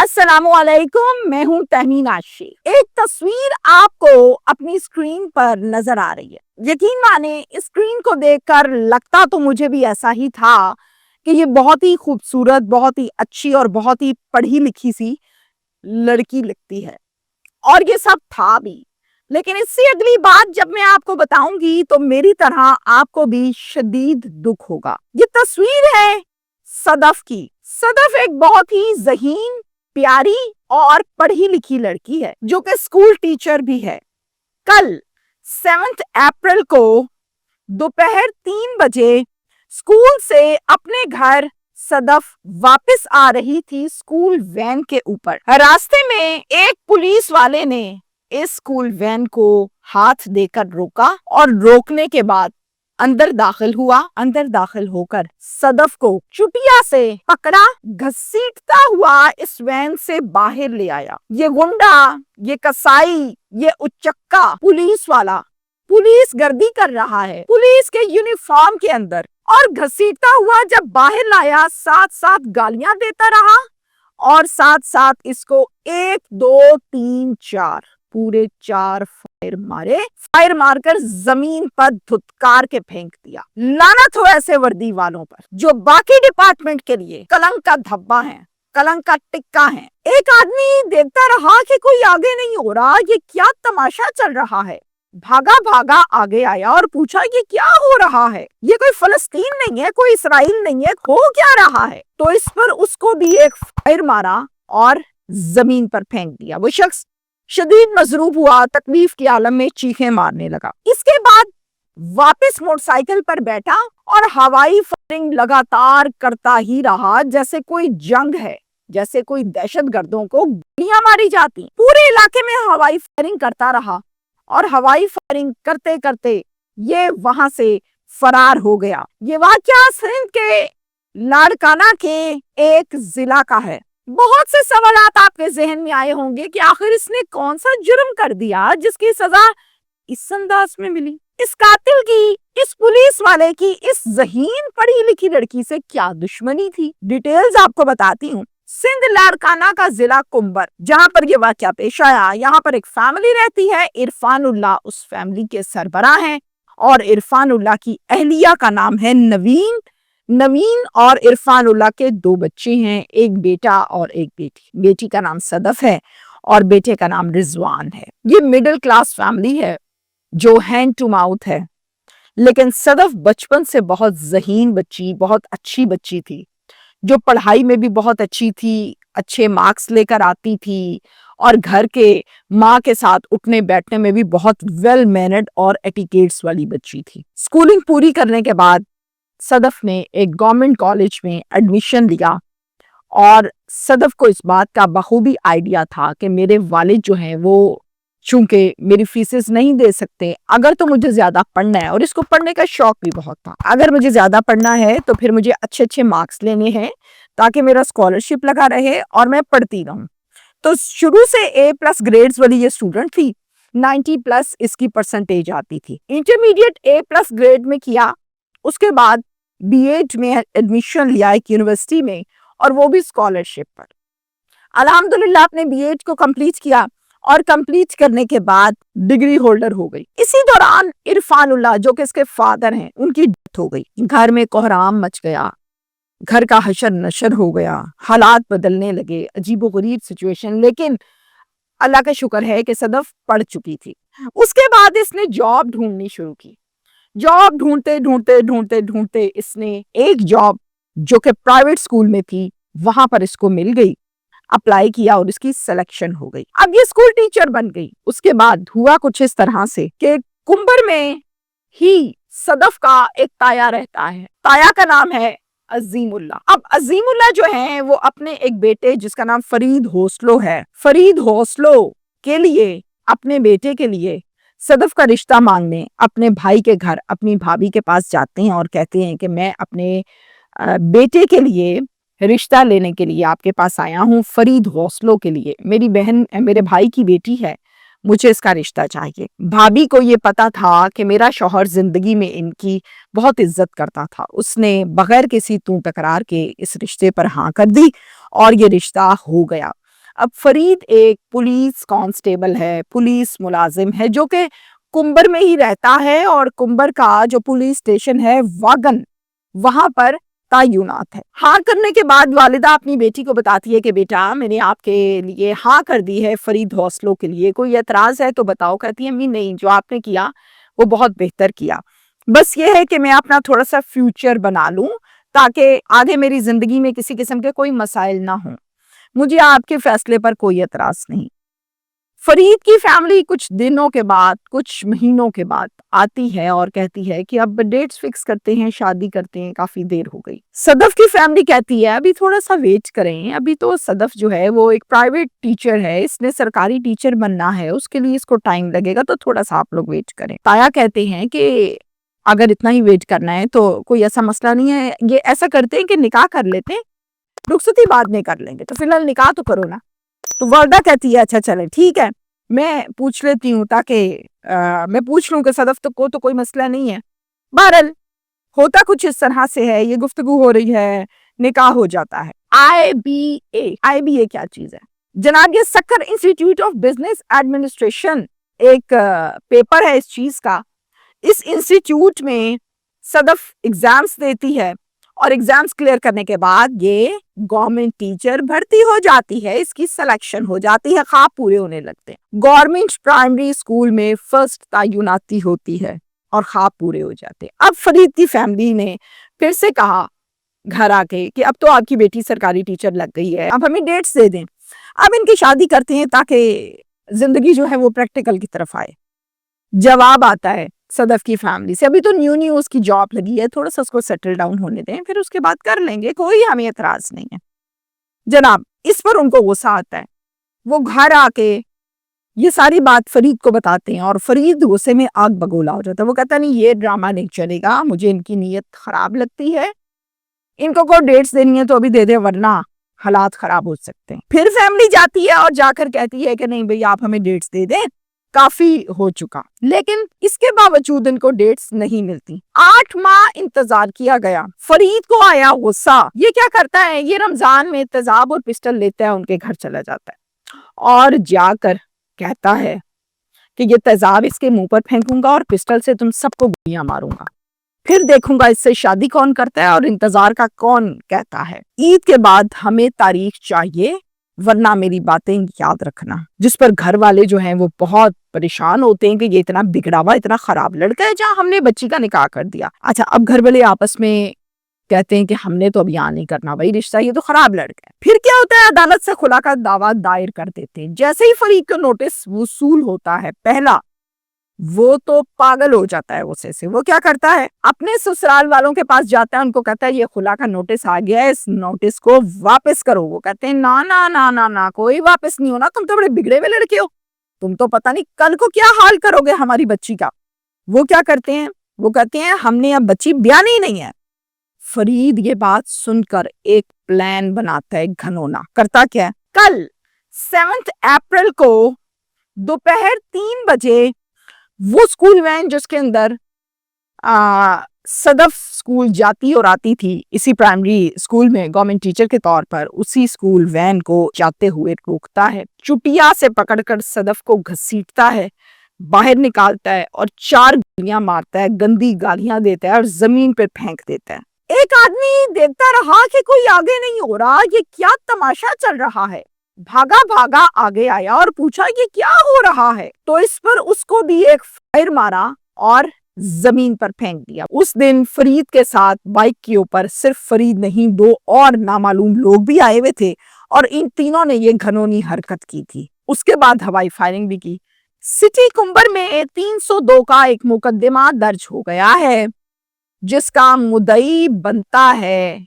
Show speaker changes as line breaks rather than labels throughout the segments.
السلام علیکم، میں ہوں تہمین عاشی۔ ایک تصویر آپ کو اپنی اسکرین پر نظر آ رہی ہے۔ یقین مانے اسکرین کو دیکھ کر لگتا تو مجھے بھی ایسا ہی تھا کہ یہ بہت ہی خوبصورت، بہت ہی اچھی اور بہت ہی پڑھی لکھی سی لڑکی لگتی ہے، اور یہ سب تھا بھی۔ لیکن اس سے اگلی بات جب میں آپ کو بتاؤں گی تو میری طرح آپ کو بھی شدید دکھ ہوگا۔ یہ تصویر ہے صدف کی۔ صدف ایک بہت ہی ذہین، پیاری اور پڑھی لکھی لڑکی ہے جو کہ اسکول ٹیچر بھی ہے۔ کل 7 اپریل کو دوپہر 3 بجے اسکول سے اپنے گھر صدف واپس آ رہی تھی اسکول وین کے اوپر۔ راستے میں ایک پولیس والے نے اس اسکول وین کو ہاتھ دے کر روکا اور روکنے کے بعد اندر داخل ہوا۔ اندر داخل ہو کر صدف کو چٹیا سے پکڑا، گھسیٹتا ہوا اس وین سے باہر لے آیا۔ یہ گنڈا، یہ کسائی، یہ اچکا پولیس والا پولیس گردی کر رہا ہے پولیس کے یونیفارم کے اندر، اور گھسیٹتا ہوا جب باہر لایا ساتھ ساتھ گالیاں دیتا رہا، اور ساتھ ساتھ اس کو 1 2 3 4 پورے 4 فائر مارے۔ فائر مار کر زمین پر دھتکار کے پھینک دیا۔ لعنت ہو ایسے وردی والوں پر جو باقی ڈپارٹمنٹ کے لیے کلنک کا دھبا ہے، کلنک کا ٹکا ہے۔ ایک آدمی دیکھتا رہا کہ کوئی آگے نہیں ہو رہا، یہ کیا تماشا چل رہا ہے۔ بھاگا بھاگا آگے آیا اور پوچھا یہ کیا ہو رہا ہے، یہ کوئی فلسطین نہیں ہے، کوئی اسرائیل نہیں ہے، ہو کیا رہا ہے؟ تو اس پر اس کو بھی ایک فائر مارا اور زمین پر پھینک دیا۔ وہ شخص شدید مضروب ہوا، تکلیف کے عالم میں چیخیں مارنے لگا۔ اس کے بعد واپس موٹر سائیکل پر بیٹھا اور ہوائی فائرنگ لگاتار کرتا ہی رہا، جیسے کوئی جنگ ہے، جیسے کوئی دہشت گردوں کو گولیاں ماری جاتی۔ پورے علاقے میں ہوائی فائرنگ کرتا رہا، اور ہوائی فائرنگ کرتے کرتے یہ وہاں سے فرار ہو گیا۔ یہ واقعہ سندھ کے لاڑکانہ کے ایک ضلع کا ہے۔ بہت سے سوالات آپ کے ذہن میں آئے ہوں گے کہ آخر اس نے کون سا جرم کر دیا جس کی سزا اس انداز میں ملی۔ اس قاتل کی، اس پولیس والے کی اس ذہین پڑھی لکھی لڑکی سے کیا دشمنی تھی؟ ڈیٹیلز آپ کو بتاتی ہوں۔ سندھ لاڑکانہ کا ضلع کمبر، جہاں پر یہ واقعہ پیش آیا، یہاں پر ایک فیملی رہتی ہے۔ عرفان اللہ اس فیملی کے سربراہ ہیں، اور عرفان اللہ کی اہلیہ کا نام ہے نوین اور عرفان اللہ کے 2 بچے ہیں، ایک بیٹا اور ایک بیٹی۔ بیٹی کا نام صدف ہے اور بیٹے کا نام رضوان ہے۔ یہ مڈل کلاس فیملی ہے جو ہینڈ ٹو ماؤتھ ہے، لیکن صدف بچپن سے بہت ذہین بچی، بہت اچھی بچی تھی، جو پڑھائی میں بھی بہت اچھی تھی، اچھے مارکس لے کر آتی تھی، اور گھر کے ماں کے ساتھ اٹھنے بیٹھنے میں بھی بہت ویل مینرڈ اور ایٹیکیٹس والی بچی تھی۔ اسکولنگ پوری کرنے کے بعد صدف نے ایک گورنمنٹ کالج میں ایڈمیشن لیا، اور صدف کو اس بات کا بخوبی آئیڈیا تھا کہ میرے والد جو ہیں وہ چونکہ میری فیسز نہیں دے سکتے، اگر تو مجھے زیادہ پڑھنا ہے، اور اس کو پڑھنے کا شوق بھی بہت تھا، اگر مجھے زیادہ پڑھنا ہے تو پھر مجھے اچھے اچھے مارکس لینے ہیں تاکہ میرا اسکالرشپ لگا رہے اور میں پڑھتی رہوں۔ تو شروع سے A+ گریڈز والی یہ اسٹوڈنٹ تھی، 90+ اس کی پرسنٹیج آتی تھی۔ انٹرمیڈیٹ A+ گریڈ میں کیا، اس کے بعد B.Ed میں ایڈمیشن لیا ایک یونیورسٹی میں، اور وہ بھی اسکالرشپ پر۔ الحمدللہ اپنے B.Ed کو کمپلیٹ کیا، اور کمپلیٹ کرنے کے بعد ڈگری ہولڈر ہو گئی۔ اسی دوران عرفان اللہ جو کہ اس کے فادر ہیں، ان کی ڈیتھ ہو گئی۔ گھر میں کوہرام مچ گیا، گھر کا حشر نشر ہو گیا، حالات بدلنے لگے، عجیب و غریب سچویشن۔ لیکن اللہ کا شکر ہے کہ صدف پڑھ چکی تھی۔ اس کے بعد اس نے جاب ڈھونڈنی شروع کی۔ جاب ڈھونڈتے اس نے ایک جاب جو کہ پرائیویٹ اسکول میں تھی وہاں پر اس کو مل گئی، اپلائی کیا اور اس کی سلیکشن ہو گئی۔ اب یہ اسکول ٹیچر بن گئی۔ اس کے بعد ہوا کچھ اس طرح سے کہ کمبر میں ہی صدف کا ایک تایا رہتا ہے، تایا کا نام ہے عظیم اللہ۔ اب عظیم اللہ جو ہیں وہ اپنے ایک بیٹے جس کا نام فرید حوصلو ہے، فرید حوصلو کے لیے، اپنے بیٹے کے لیے صدف کا رشتہ مانگنے اپنے بھائی کے گھر اپنی بھابھی کے پاس جاتے ہیں، اور کہتے ہیں کہ میں اپنے بیٹے کے لیے رشتہ لینے کے لیے آپ کے پاس آیا ہوں، فرید حوصلو کے لیے، میری بہن میرے بھائی کی بیٹی ہے، مجھے اس کا رشتہ چاہیے۔ بھابھی کو یہ پتا تھا کہ میرا شوہر زندگی میں ان کی بہت عزت کرتا تھا، اس نے بغیر کسی توں تکرار کے اس رشتے پر ہاں کر دی، اور یہ رشتہ ہو گیا۔ اب فرید ایک پولیس کانسٹیبل ہے، پولیس ملازم ہے جو کہ کمبر میں ہی رہتا ہے، اور کمبر کا جو پولیس اسٹیشن ہے واگن، وہاں پر تعینات ہے۔ ہاں کرنے کے بعد والدہ اپنی بیٹی کو بتاتی ہے کہ بیٹا میں نے آپ کے لیے ہاں کر دی ہے فرید حوصلوں کے لیے، کوئی اعتراض ہے تو بتاؤ۔ کہتی ہے امی نہیں، جو آپ نے کیا وہ بہت بہتر کیا، بس یہ ہے کہ میں اپنا تھوڑا سا فیوچر بنا لوں تاکہ آگے میری زندگی میں کسی قسم کے کوئی مسائل نہ ہوں، مجھے آپ کے فیصلے پر کوئی اعتراض نہیں۔ فرید کی فیملی کچھ دنوں کے بعد، کچھ مہینوں کے بعد آتی ہے اور کہتی ہے کہ اب ڈیٹس فکس کرتے ہیں، شادی کرتے ہیں، کافی دیر ہو گئی۔ صدف کی فیملی کہتی ہے ابھی تھوڑا سا ویٹ کریں، ابھی تو صدف جو ہے وہ ایک پرائیویٹ ٹیچر ہے، اس نے سرکاری ٹیچر بننا ہے، اس کے لیے اس کو ٹائم لگے گا، تو تھوڑا سا آپ لوگ ویٹ کریں۔ تایا کہتے ہیں کہ اگر اتنا ہی ویٹ کرنا ہے تو کوئی ایسا مسئلہ نہیں ہے، یہ ایسا کرتے ہیں کہ نکاح کر لیتے ہیں، رخصتی بعد میں کر لیں گے، تو فی الحال نکاح تو کرو نا۔ تو والدہ کہتی ہے اچھا چلے ٹھیک ہے، میں پوچھ لیتی ہوں، تاکہ میں پوچھ لوں کہ صدف کو تو کوئی مسئلہ نہیں ہے۔ بہرحال ہوتا کچھ اس طرح سے ہے، یہ گفتگو ہو رہی ہے، نکاح ہو جاتا ہے۔ آئی بی اے کیا چیز ہے جناب؟ یہ سکر انسٹیٹیوٹ آف بزنس ایڈمنسٹریشن ایک پیپر ہے اس چیز کا۔ اس انسٹیٹیوٹ میں صدف ایگزامز دیتی ہے، اور ایگزامز کلیئر کرنے کے بعد یہ گورنمنٹ ٹیچر بھرتی ہو جاتی ہے، اس کی سلیکشن ہو جاتی ہے، خواب پورے ہونے لگتے ہیں۔ گورنمنٹ پرائمری اسکول میں فرسٹ تعیناتی ہوتی ہے اور خواب پورے ہو جاتے ہیں۔ اب فرید کی فیملی نے پھر سے کہا گھر آ کے کہ اب تو آپ کی بیٹی سرکاری ٹیچر لگ گئی ہے، اب ہمیں ڈیٹس دے دیں، اب ان کی شادی کرتے ہیں تاکہ زندگی جو ہے وہ پریکٹیکل کی طرف آئے۔ جواب آتا ہے صدف کی فیملی سے ابھی تو نیو اس کی جاب لگی ہے، تھوڑا سا اس کو سیٹل ڈاؤن ہونے دیں، پھر اس کے بعد کر لیں گے، کوئی ہمیں اعتراض نہیں ہے۔ جناب اس پر ان کو غصہ آتا ہے، وہ گھر آ کے یہ ساری بات فرید کو بتاتے ہیں، اور فرید غصے میں آگ بگولا ہو جاتا ہے۔ وہ کہتا نہیں یہ ڈرامہ نہیں چلے گا، مجھے ان کی نیت خراب لگتی ہے، ان کو کوئی ڈیٹس دینی ہے تو ابھی دے دے ورنہ حالات خراب ہو سکتے ہیں۔ پھر فیملی جاتی ہے اور جا کر کہتی ہے کہ نہیں بھئی آپ ہمیں ڈیٹس دے دیں، کافی ہو چکا، لیکن اس کے باوجود ان کو ڈیٹس نہیں ملتی۔ 8 ماہ انتظار کیا گیا، فرید کو آیا غصہ، یہ کیا کرتا ہے، یہ رمضان میں تیزاب اور پسٹل لیتا ہے، ان کے گھر چلا جاتا ہے اور جا کر کہتا ہے کہ یہ تیزاب اس کے منہ پر پھینکوں گا اور پسٹل سے تم سب کو گولیاں ماروں گا، پھر دیکھوں گا اس سے شادی کون کرتا ہے اور انتظار کا کون کہتا ہے۔ عید کے بعد ہمیں تاریخ چاہیے ورنہ میری باتیں یاد رکھنا، جس پر گھر والے جو ہیں وہ بہت پریشان ہوتے ہیں کہ یہ اتنا بگڑا ہوا، اتنا خراب لڑکا ہے جہاں ہم نے بچی کا نکاح کر دیا۔ اچھا اب گھر والے آپس میں کہتے ہیں کہ ہم نے تو اب یہاں نہیں کرنا بھائی رشتہ، یہ تو خراب لڑکا ہے۔ پھر کیا ہوتا ہے، عدالت سے خلا کا دعویٰ دائر کر دیتے ہیں۔ جیسے ہی فرید کو نوٹس وصول ہوتا ہے پہلا، وہ تو پاگل ہو جاتا ہے غصے سے۔ وہ کیا کرتا ہے، اپنے سسرال والوں کے پاس جاتا ہے، ان کو کہتا ہے یہ خلا کا نوٹس آ گیا ہے، اس نوٹس کو واپس کرو۔ وہ کہتے ہیں نا نا نا نا نا، کوئی واپس نہیں ہونا، تم تو بڑے بگڑے ہوئے لڑکے ہو، تم تو پتہ نہیں کل کو کیا حال کرو گے ہماری بچی کا۔ وہ کیا کرتے ہیں، وہ کہتے ہیں ہم نے اب بچی بیانی نہیں ہے۔ فرید یہ بات سن کر ایک پلان بناتا ہے گھنونا، کرتا کیا ہے، کل 7 اپریل کو دوپہر 3 بجے وہ اسکول وین جس کے اندر صدف اسکول جاتی اور آتی تھی، اسی پرائمری اسکول میں گورنمنٹ ٹیچر کے طور پر، اسی اسکول وین کو جاتے ہوئے روکتا ہے، چٹیا سے پکڑ کر صدف کو گھسیٹتا ہے، باہر نکالتا ہے اور 4 گولیاں مارتا ہے، گندی گالیاں دیتا ہے اور زمین پر پھینک دیتا ہے۔ ایک آدمی دیکھتا رہا کہ کوئی آگے نہیں ہو رہا، یہ کیا تماشا چل رہا ہے، بھاگا بھاگا آگے آیا اور پوچھا یہ کیا ہو رہا ہے، تو اس پر اس کو بھی ایک فائر مارا اور زمین پر پھینک دیا۔ اس دن فرید کے ساتھ بائک کے اوپر صرف فرید نہیں 2 اور نامعلوم لوگ بھی آئے ہوئے تھے، اور ان تینوں نے یہ گھنونی حرکت کی تھی۔ اس کے بعد ہوائی فائرنگ بھی کی۔ سٹی کمبر میں 302 کا ایک مقدمہ درج ہو گیا ہے، جس کا مدعی بنتا ہے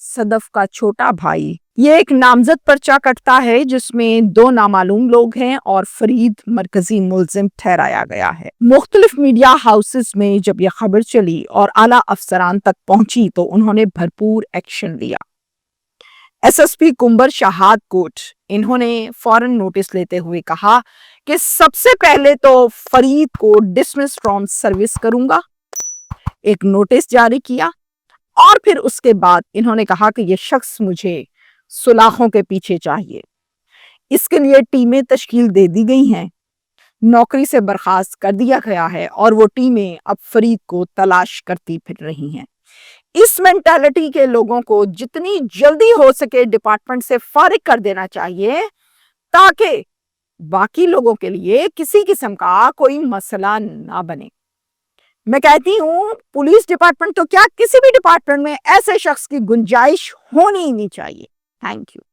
صدف کا چھوٹا بھائی۔ یہ ایک نامزد پرچہ کٹتا ہے جس میں 2 نامعلوم لوگ ہیں اور فرید مرکزی ملزم ٹھہرایا گیا ہے۔ مختلف میڈیا ہاؤسز میں جب یہ خبر چلی اور اعلیٰ افسران تک پہنچی تو انہوں نے بھرپور ایکشن لیا۔ ایس پی کمبر شہاد کوٹ، انہوں نے فوراً نوٹس لیتے ہوئے کہا کہ سب سے پہلے تو فرید کو ڈسمس فرام سروس کروں گا، ایک نوٹس جاری کیا، اور پھر اس کے بعد انہوں نے کہا کہ یہ شخص مجھے سلاخوں کے پیچھے چاہیے۔ اس کے لیے ٹیمیں تشکیل دے دی گئی ہیں، نوکری سے برخاست کر دیا گیا ہے اور وہ ٹیمیں اب فرید کو تلاش کرتی پھر رہی ہیں۔ اس مینٹالٹی کے لوگوں کو جتنی جلدی ہو سکے ڈپارٹمنٹ سے فارغ کر دینا چاہیے تاکہ باقی لوگوں کے لیے کسی قسم کا کوئی مسئلہ نہ بنے۔ میں کہتی ہوں پولیس ڈپارٹمنٹ تو کیا کسی بھی ڈپارٹمنٹ میں ایسے شخص کی گنجائش ہونی ہی نہیں چاہیے۔ Thank you.